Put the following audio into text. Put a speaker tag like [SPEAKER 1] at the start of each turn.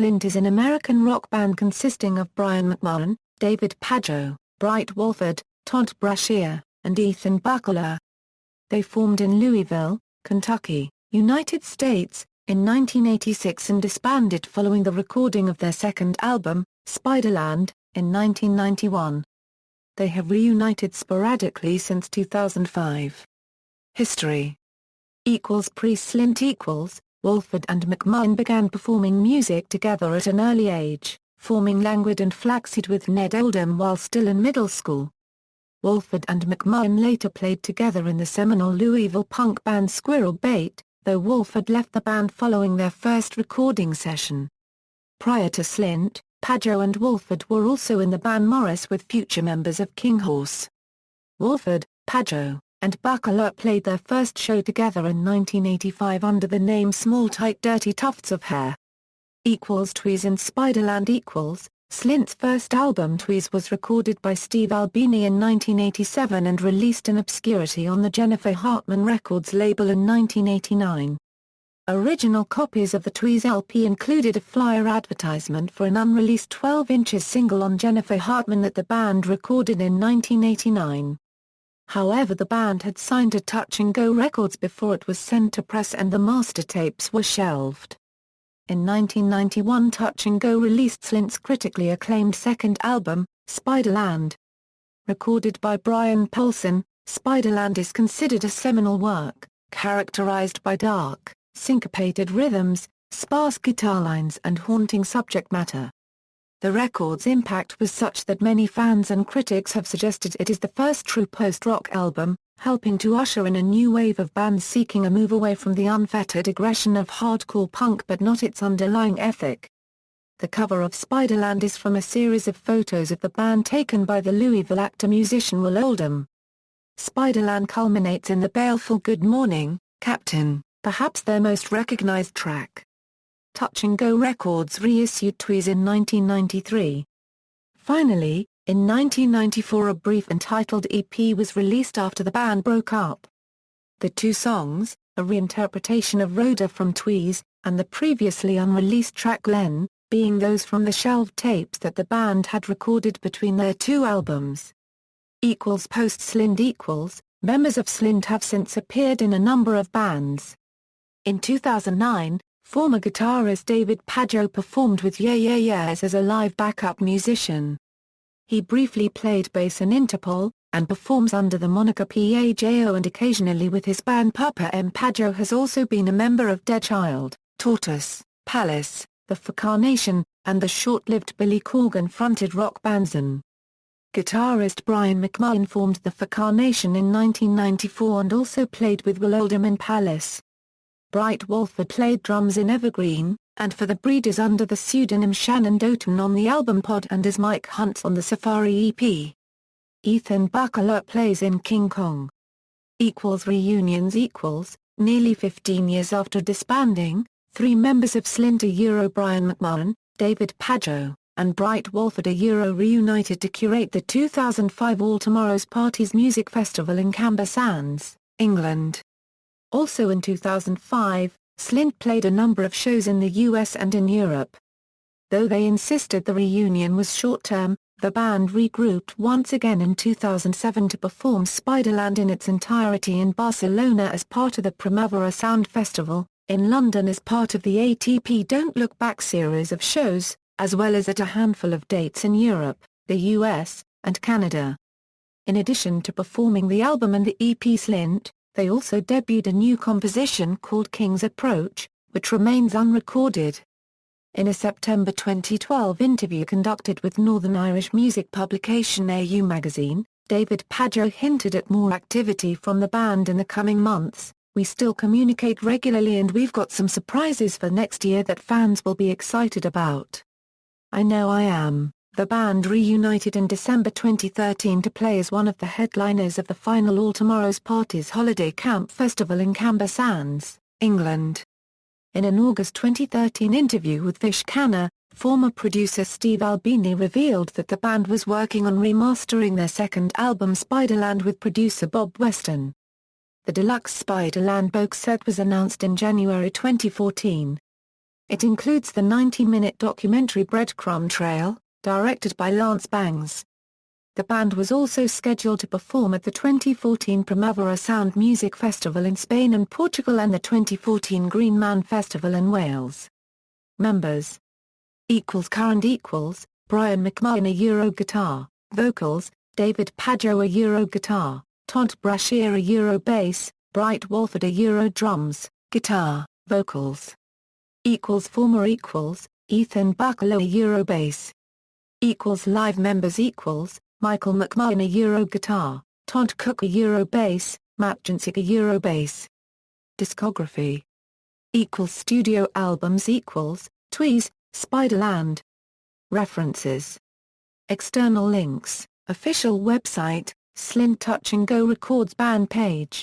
[SPEAKER 1] Slint is an American rock band consisting of Brian McMahan, David Pajo, Britt Walford, Todd Brashear, and Ethan Buckler. They formed in Louisville, Kentucky, United States, in 1986 and disbanded following the recording of their second album, Spiderland, in 1991. They have reunited sporadically since 2005. History Pre-Slint Walford and McMahan began performing music together at an early age, forming Languid and Flaxseed with Ned Oldham while still in middle school. Walford and McMahan later played together in the seminal Louisville punk band Squirrel Bait, though Walford left the band following their first recording session. Prior to Slint, Pajo and Walford were also in the band Morris with future members of King Horse. Walford, Pajo, and Buckler played their first show together in 1985 under the name Small Tight Dirty Tufts of Hair. Tweez and Spiderland Slint's first album Tweez was recorded by Steve Albini in 1987 and released in obscurity on the Jennifer Hartman Records label in 1989. Original copies of the Tweez LP included a flyer advertisement for an unreleased 12-inch single on Jennifer Hartman that the band recorded in 1989. However, the band had signed to Touch and Go Records before it was sent to press and the master tapes were shelved. In 1991 Touch and Go released Slint's critically acclaimed second album, Spiderland. Recorded by Brian Paulson, Spiderland is considered a seminal work, characterized by dark, syncopated rhythms, sparse guitar lines and haunting subject matter. The record's impact was such that many fans and critics have suggested it is the first true post-rock album, helping to usher in a new wave of bands seeking a move away from the unfettered aggression of hardcore punk but not its underlying ethic. The cover of Spiderland is from a series of photos of the band taken by the Louisville actor-musician Will Oldham. Spiderland culminates in the baleful Good Morning, Captain, perhaps their most recognized track. Touch and Go Records reissued Tweez in 1993. Finally, in 1994 a brief Untitled EP was released after the band broke up. The two songs, a reinterpretation of Rhoda from Tweez, and the previously unreleased track Len, being those from the shelved tapes that the band had recorded between their two albums. Post-Slint members of Slint have since appeared in a number of bands. In 2009, former guitarist David Pajo performed with Yeah Yeah Yeahs as a live backup musician. He briefly played bass in Interpol, and performs under the moniker Pajo and occasionally with his band Papa M. Pajo has also been a member of Dead Child, Tortoise, Palace, The Fcarnation, and the short-lived Billy Corgan-fronted rock band Zan. Guitarist Brian McMahan formed The Fcarnation in 1994 and also played with Will Oldham in Palace. Britt Walford played drums in Evergreen, and for the Breeders under the pseudonym Shannon Doughton on the album Pod and as Mike Hunts on the Safari EP. Ethan Buckler plays in King Kong. Reunions Nearly 15 years after disbanding, three members of Slint Brian McMahan, David Pajo, and Britt Walford reunited to curate the 2005 All Tomorrow's Parties Music Festival in Camber Sands, England. Also in 2005, Slint played a number of shows in the US and in Europe. Though they insisted the reunion was short-term, the band regrouped once again in 2007 to perform Spiderland in its entirety in Barcelona as part of the Primavera Sound Festival, in London as part of the ATP Don't Look Back series of shows, as well as at a handful of dates in Europe, the US, and Canada. In addition to performing the album and the EP Slint, they also debuted a new composition called King's Approach, which remains unrecorded. In a September 2012 interview conducted with Northern Irish music publication AU Magazine, David Pajo hinted at more activity from the band in the coming months. We still communicate regularly and we've got some surprises for next year that fans will be excited about. I know I am. The band reunited in December 2013 to play as one of the headliners of the final All Tomorrow's Parties Holiday Camp Festival in Camber Sands, England. In an August 2013 interview with Vish Khanna, former producer Steve Albini revealed that the band was working on remastering their second album Spiderland with producer Bob Weston. The deluxe Spiderland box set was announced in January 2014. It includes the 90-minute documentary Breadcrumb Trail, directed by Lance Bangs. The band was also scheduled to perform at the 2014 Primavera Sound Music Festival in Spain and Portugal and the 2014 Green Man Festival in Wales. Members Current Brian McMahan, a Euro guitar, vocals, David Pajo, a Euro guitar, Todd Brashear, a Euro bass, Britt Walford, a Euro drums, guitar, vocals. Former Ethan Buckler, a Euro bass. Live members Michael McMahon, a Euro guitar, Todd Cook, a Euro bass, Matt Jancic, a Euro bass. Discography Studio albums Tweez, Spiderland. References. External links, official website, Slint Touch and Go Records band page.